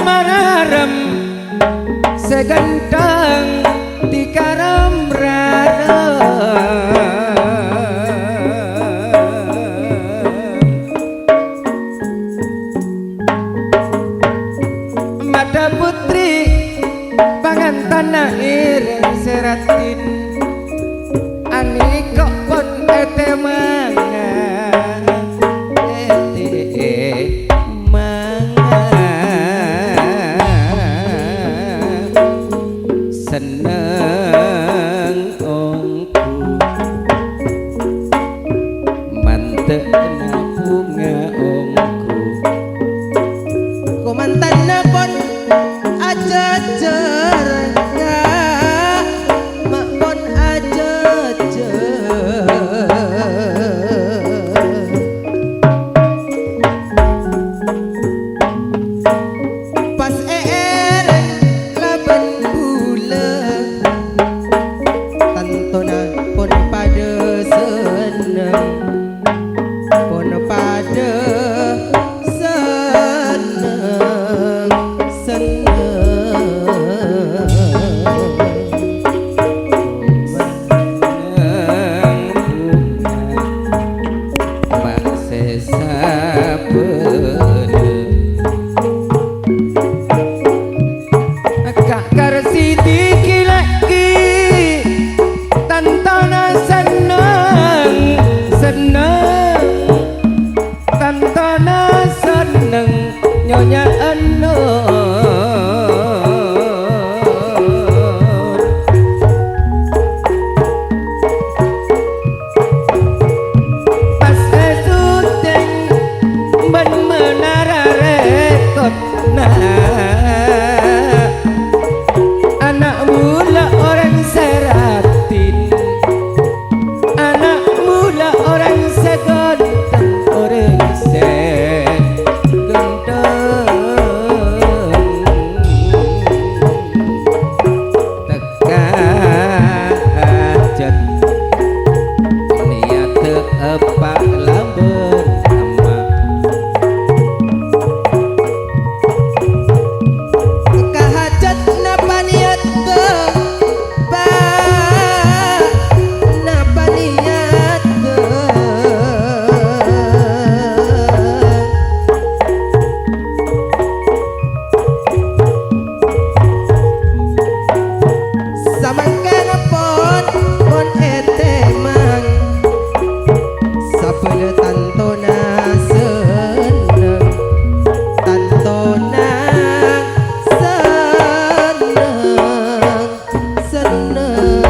mararem segentang tikaram mata putri pangantana ireng seratin ani kok pon ete mangan seneng ongku mantena bunga ongku ku mantena pon aja jernya mak pon aja pas laban bulan tantona pon pada seneng pon pada nyonya pas syuting ben menara rekod anak mula orang seratin anak mula orang seganteng orang apa lamun emak kahajat napa niat ke napa niat ke samangkan pon ete mang sapele tantona seneng tantona seneng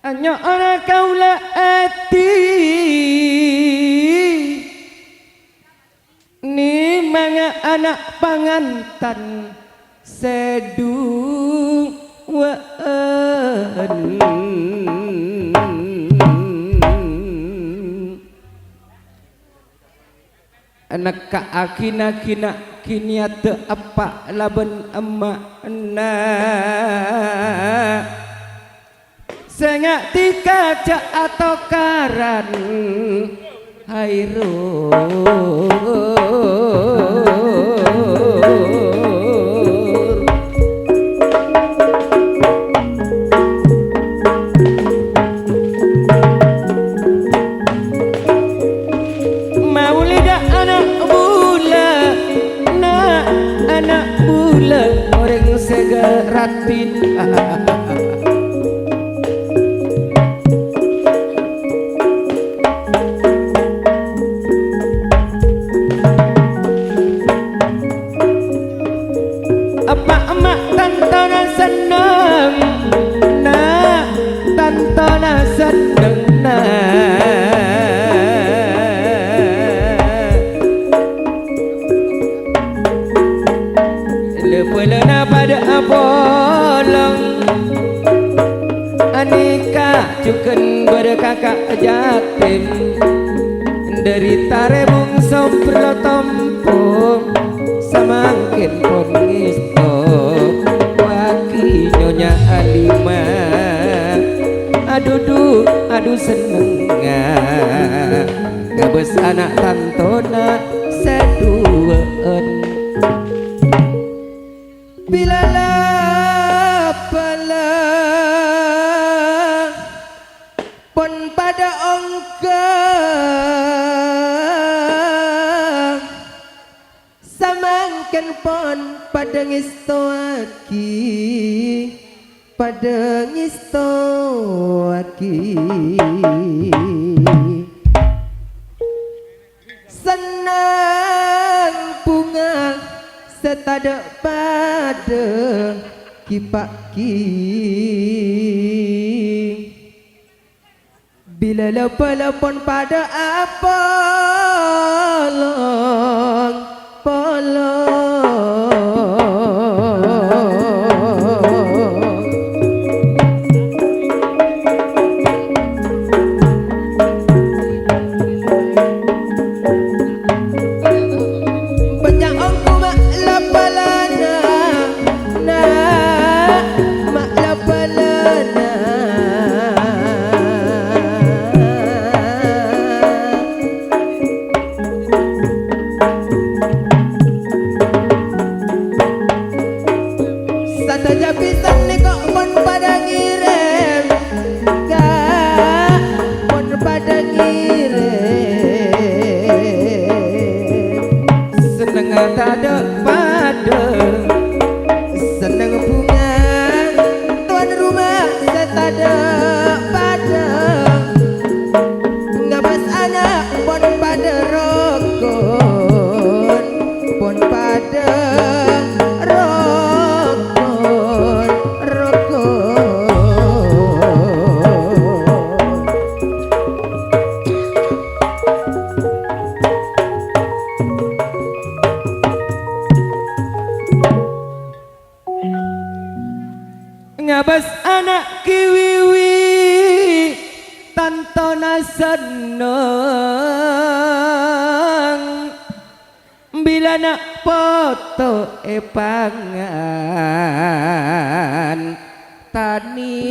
hanya orang kaula hati ni mga anak pangantan seduan anak kaakina-kina kiniat apa laban emak sengak tikaca atau karan hairo maulida anak bula anak bula orang segeratin Lepelana pada apolong Anika cuken berkakak jatim Dari tarebung sopro tompong Samangkin pongi anak tantona seduaan bila lapala pon pada ongka samangken pon pada ngistoaki pada ngistoaki senang bunga setada pada kipaki bila lepon pada apa polong tada pada senang bunga tuan rumah setada pada ngabas anak pon pada rokon pon pada rokon ngabas anak kiwiwi tantona seneng bila nak foto pangan tani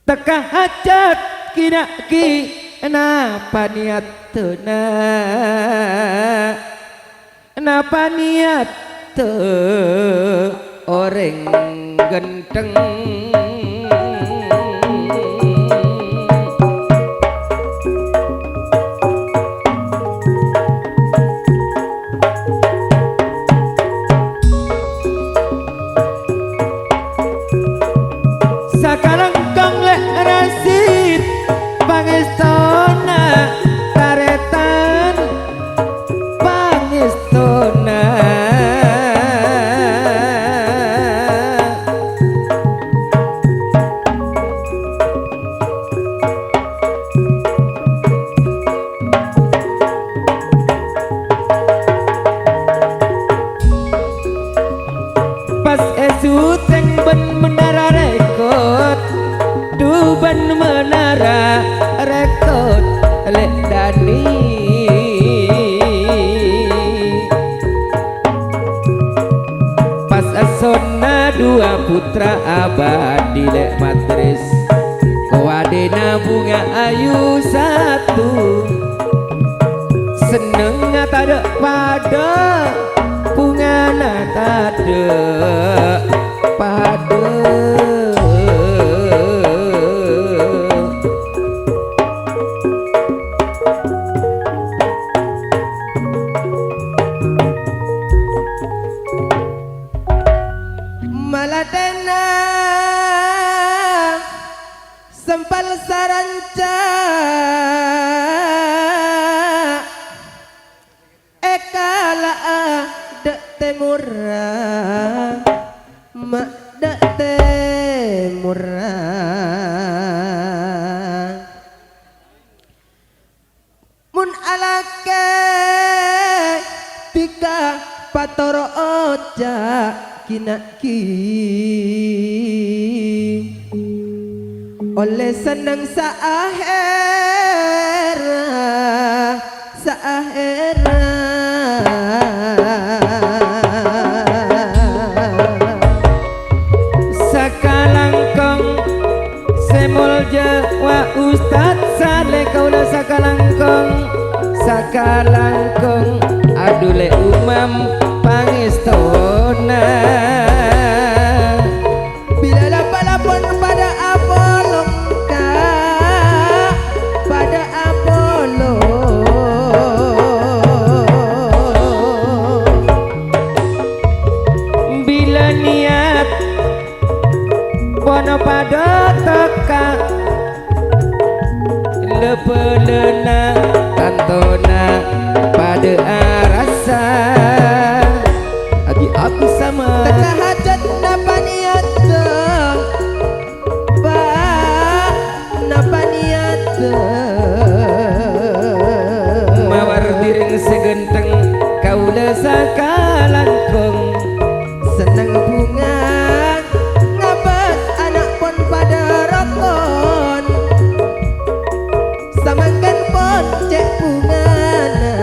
teka hajat kinaki napa niat tena napa niat te orang genteng sakarang kang lek rasid pangestona karetan pangestona pas esuteng ben menara rekod du ben menara rekod lek dani pas asona dua putra abadi lek matris kowadena bunga ayu satu seneng tada pada bunga tada pada malatena sempal saranca ekala dek temura mak dek temura mun alake pika patoro oja kinaki oleh seneng saahera sakala sakalangkung adule umam pangestona bila lapalapon pada Apollo kak pada Apollo bila niat pono pada teka lepelena kantona pada arasa abi sama teka hajat napa niat ba napa niat mawar diring segenteng kaula sakalangkung seneng bunga ngabat anak pon pada rokon samangkan pon cek bungana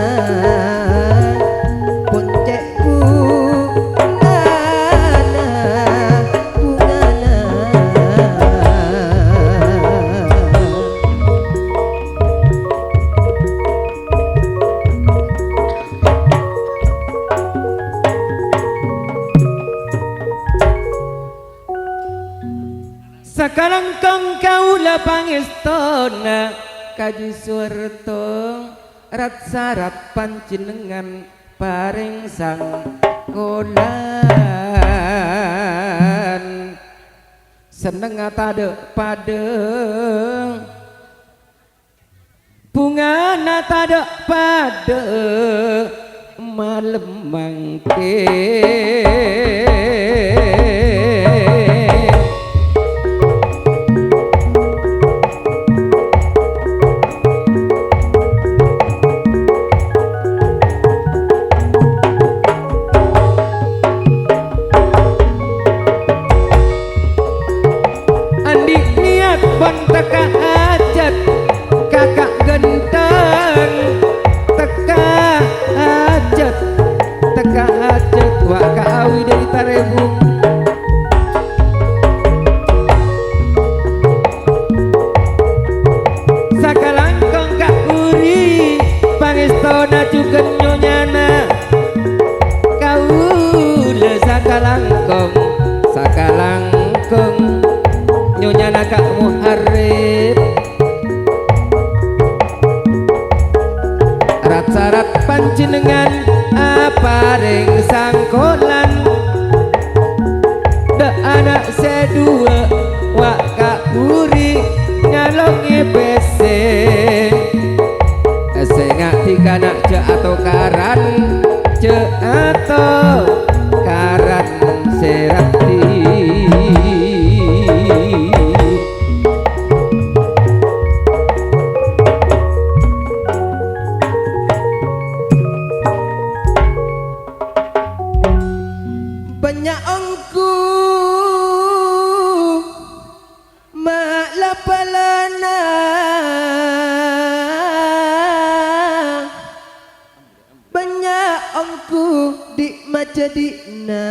pon cek bungana bungana sakalangkung kaula pangestona kaji suwerto rat sarap panjenengan paring sang kolan seneng tade pade bunga tade pade malem mangke teka hajat kakak genteng teka hajat wak kaawi dari tarebu sakalangkung kak uri pangestona juga nyonyana kaula sakalangkung nyonyana kak muharib rat-sarat panjenengan aparing sangkolan de anak sedua wak kak buri ngalongi pese sengak tiga nak ce atau karan ce atau karan serati banyak angku mak lapalana banyak angku di majadina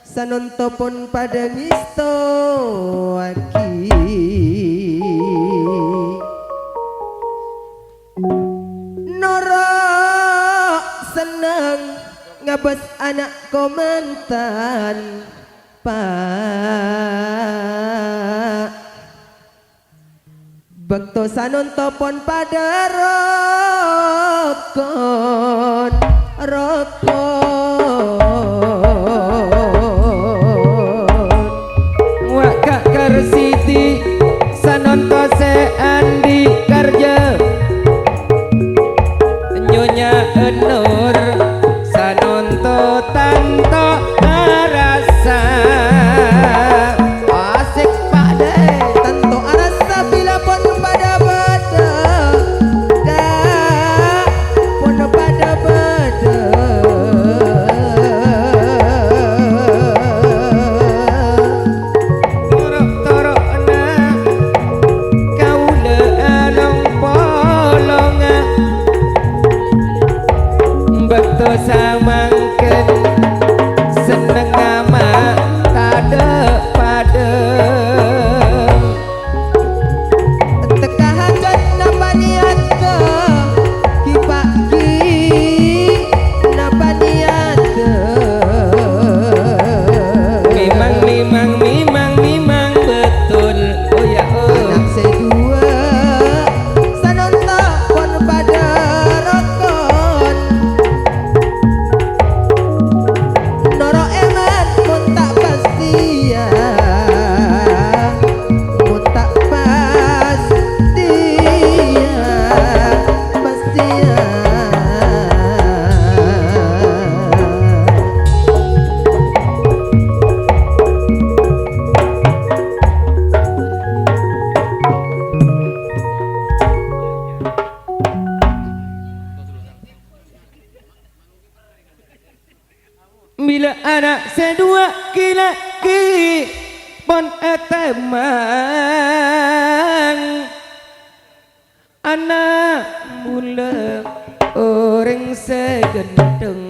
sanontopon pada ngisto aki norok seneng ngabas anak komentan pak bekto sanontopon pada rokon wak kak karsiti sanonto se andi karja nyonya enur sanonto tanto arasa asik pade tanto arasa bila pon pada bada pon pada bada anak sedua laki pon etemang anak mula orang segendeng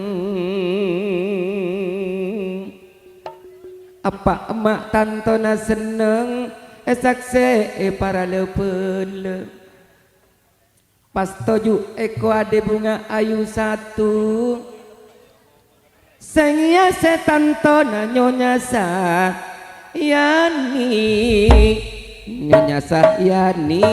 apa emak tantona seneng esakse para lepel pas toju eko ade bunga ayu satu sengia setantona nyonya sa Yani nyonya sa Yani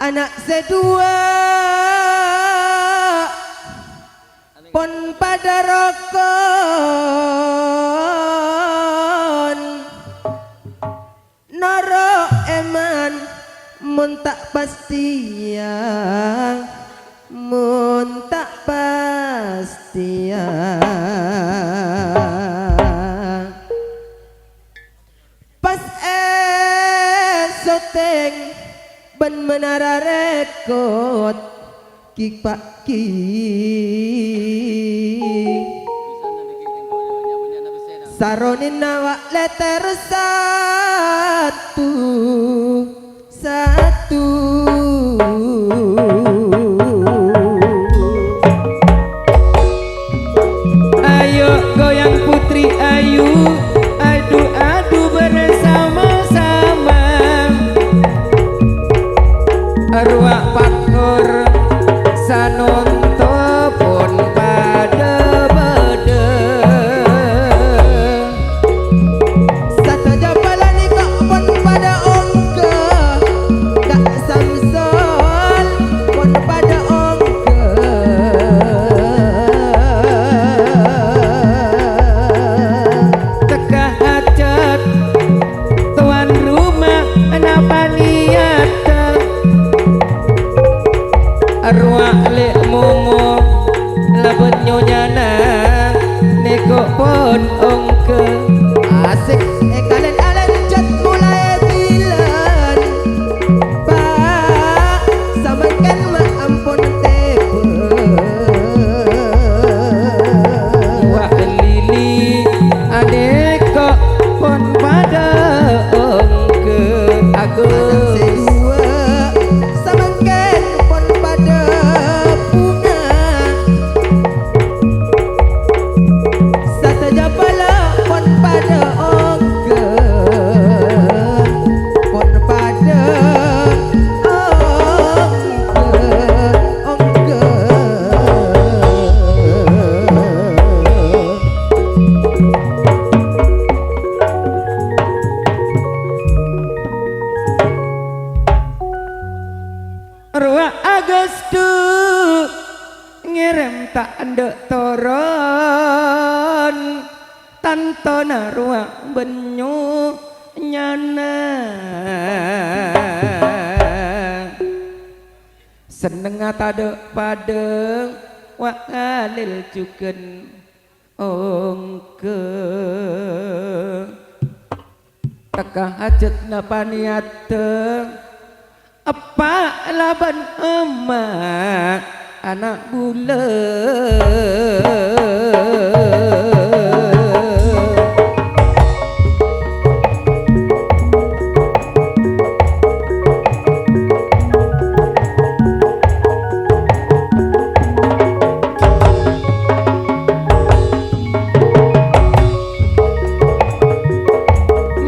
anak sedua pon pada rokon noro eman mun tak pastian mun tak pastian pas esoteng ben menara rekod kik pak ki saronin nawak letter satu ayo goyang putri ayu adu-adu bersama-sama arwah pakor sanonto pun pada bede satu jabalan kok pun pada ongke kak samson pun pada ongke tekah hajat tuan rumah kenapa niat arwah lek momo laben nyonyana neko pon ongke asik kalen-alen jat mulai bilan pak samakan ma ampun tepe wak lili adeko pon pada ongke aku sedua samakan pun pada bunga satu jabala pun pada ongke pun pada ongke arwah Agustu ngirim tak ndek toron tantona ruang benyu nyana seneng tade padeng wa alil juken ongke teka hajatna paniateng apa laban emak anak bulan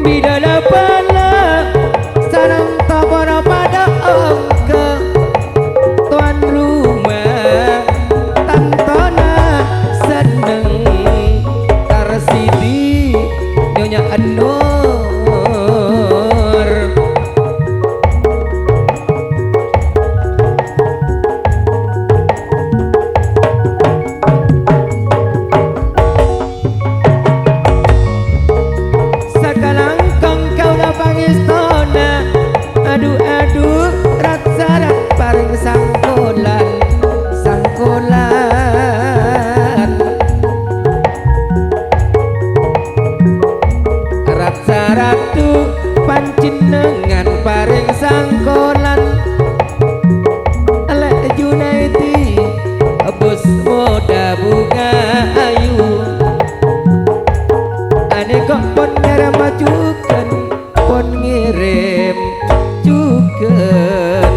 bidala pala sarang tabara pada angka tuan rumah tantona seneng tarsidi nyonya Anur sakalang kau na pangistona aduh rat-sarat paring sangkolan rat-sarat tu pancinengan paring sangkolan lek Junaidi bos moda bunga ayu ane kok pon ngirim majukan pon ngirim juken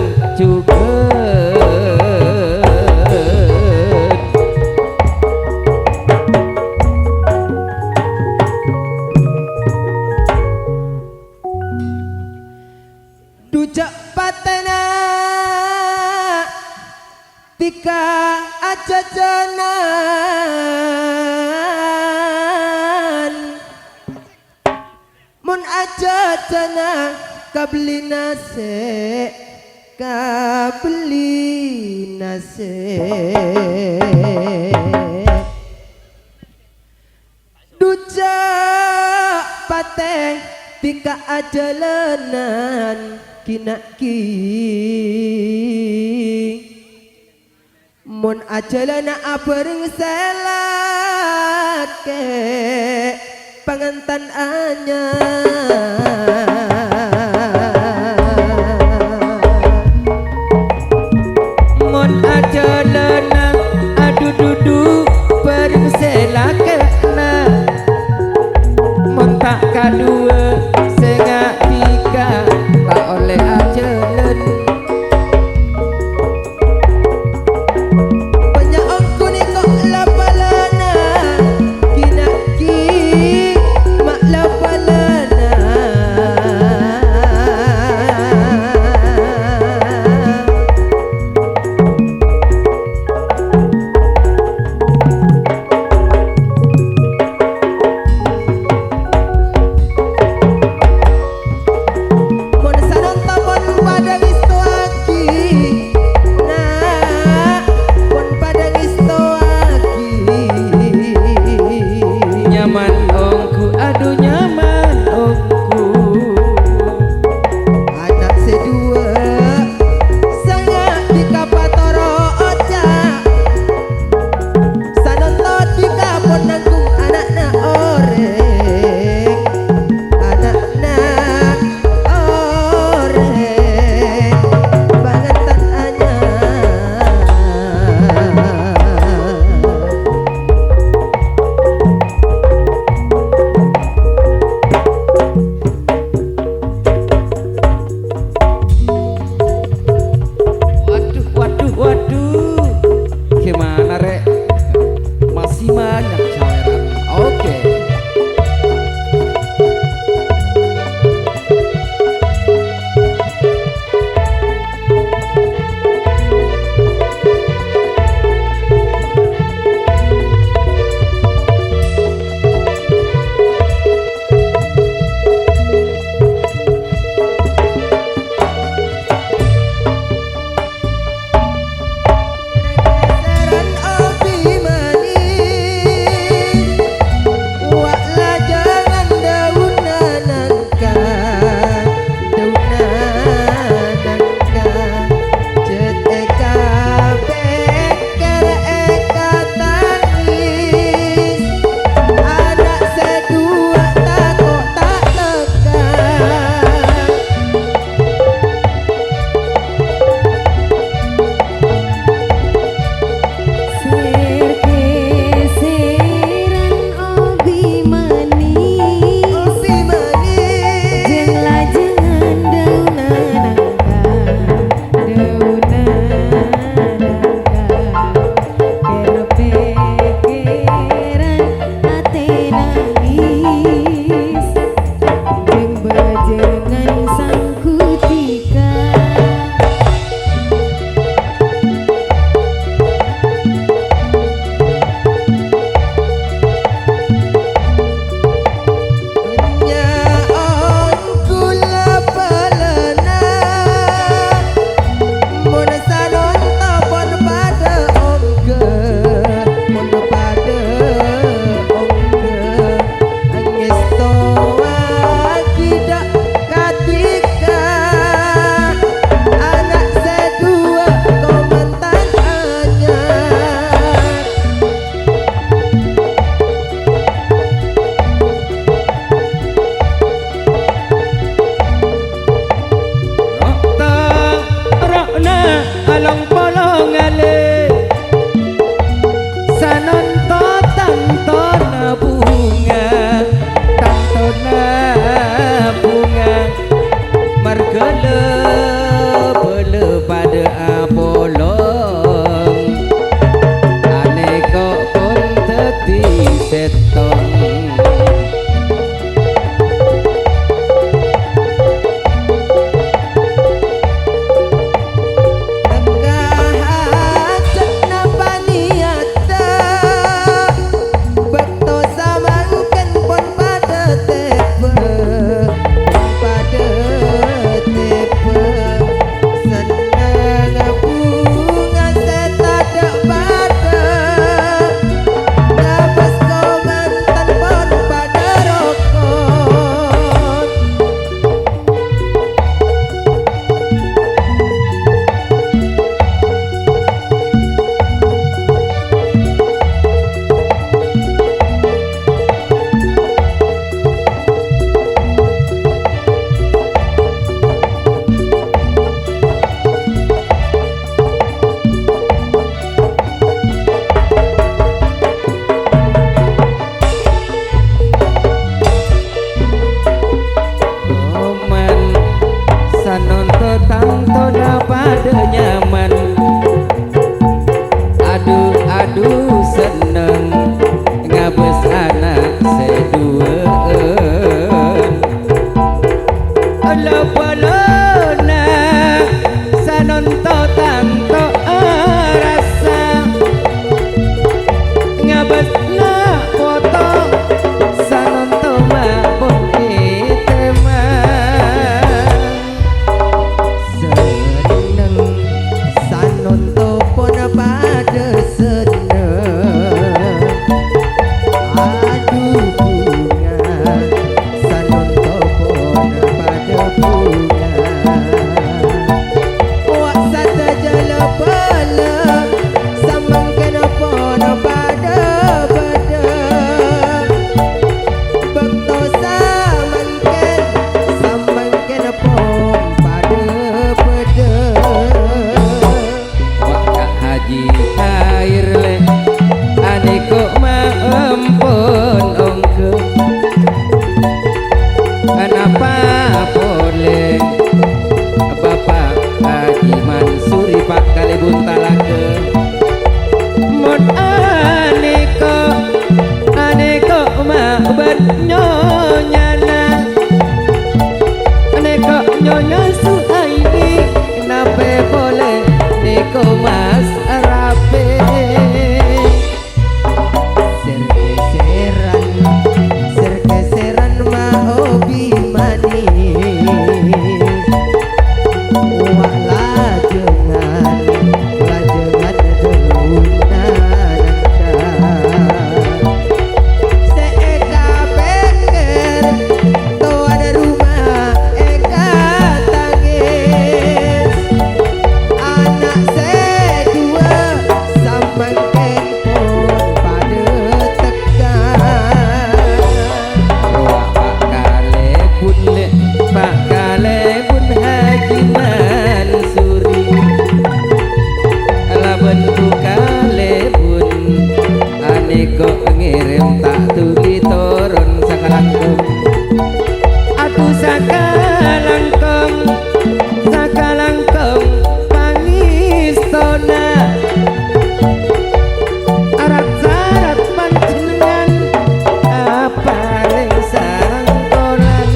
dujak patena tika ajajanan mun ajajana kabeli nase dujak pateng tika ajalanan kinaki mun ajalana abareng selake pangantan anyar mon ajalana adu dudu bareng selakena mon tak kadua sengak tiga tak oleh ajalan banyak angku ni kok lapalana kinaki mak lapalana kok ngirim tak tuli turun sakalangkung. Aduh sakalangkung, sakalangkung pangistona. Arat sarat panjenengan apa ring sarangkolan.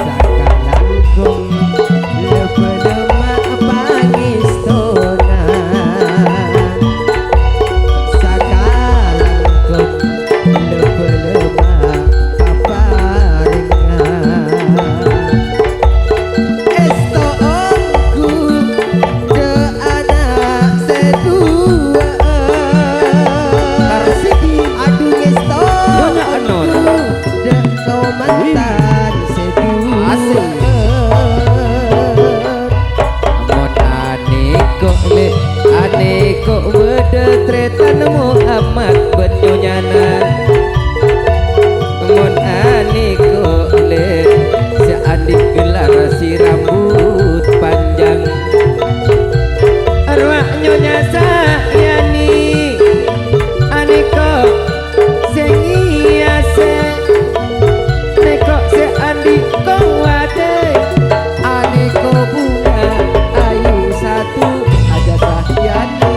Sakalangkung lebelemak pangistona. Sakalangkung lebelemak paparingan. Esto ongku de anak sedua. Karsidi Aduh esto Nyonya Anon. de kau mantan sedua. Asik. Amun ane kok wede tretan Muhammad benyonya. Amun ane kok le seandi gelar si rambut panjang. Arwah nyonya sayani ane kok sing iase neko seandi kok wade. Aneko bunga ayu satu aja sahyani.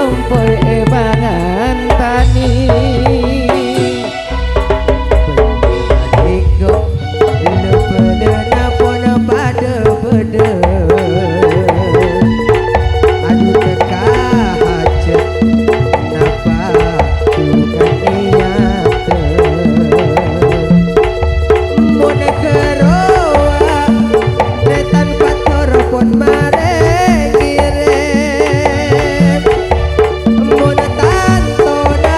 sompoi ebangan tani Ego lepede napon pada bede adu teka hajat napa tukan niat mun keroa netan pator pon mareng kirim mun tantona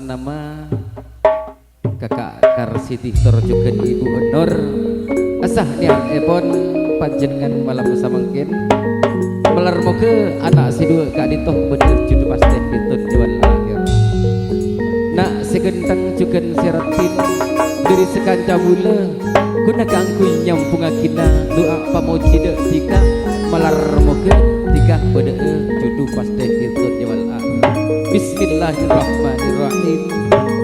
nama Kakak Karsiti Torjuken Ibu Honor asah niat epon panjenengan malam samangkin melar moga anak si dua kak ditoh bener judu pasti ditun jawan lahir nak segentang juken siratin dari sekanca mula guna kangkui nyampung akina doa pamoji dek tika melar moga tika bener judu pasti ditun jawan lahir. Bismillahirrahmanirrahim.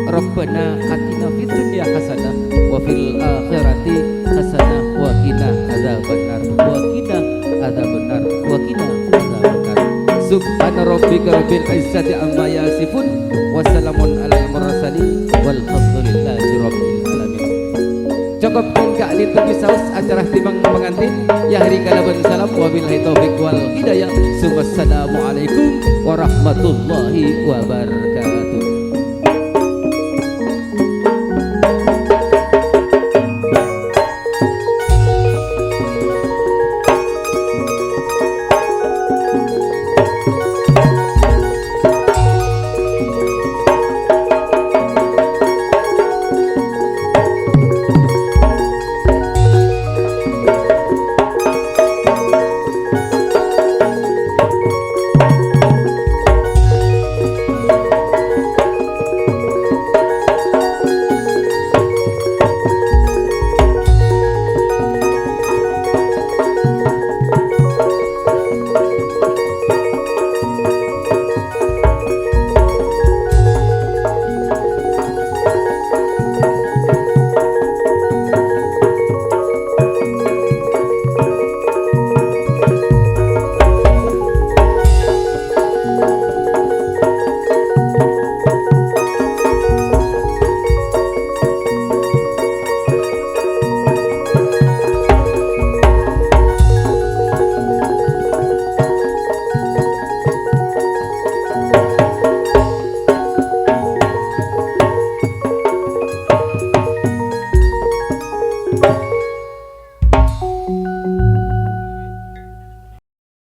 Rabbana atina fid dunya hasanah wa fil akhirati hasanah wa qina adzabannar wa qina adzabannar wa qina adzabannar. Subhana rabbika rabbil izzati amma yasifun wa salamun alal mursalin walhamdulillahi rabbil alamin. Cukup kak litu bisaus acara timang pengantin ya hari kalaban salam wabillahi taufik wal hidayah. Wassalamualaikum warahmatullahi wabarakatuh.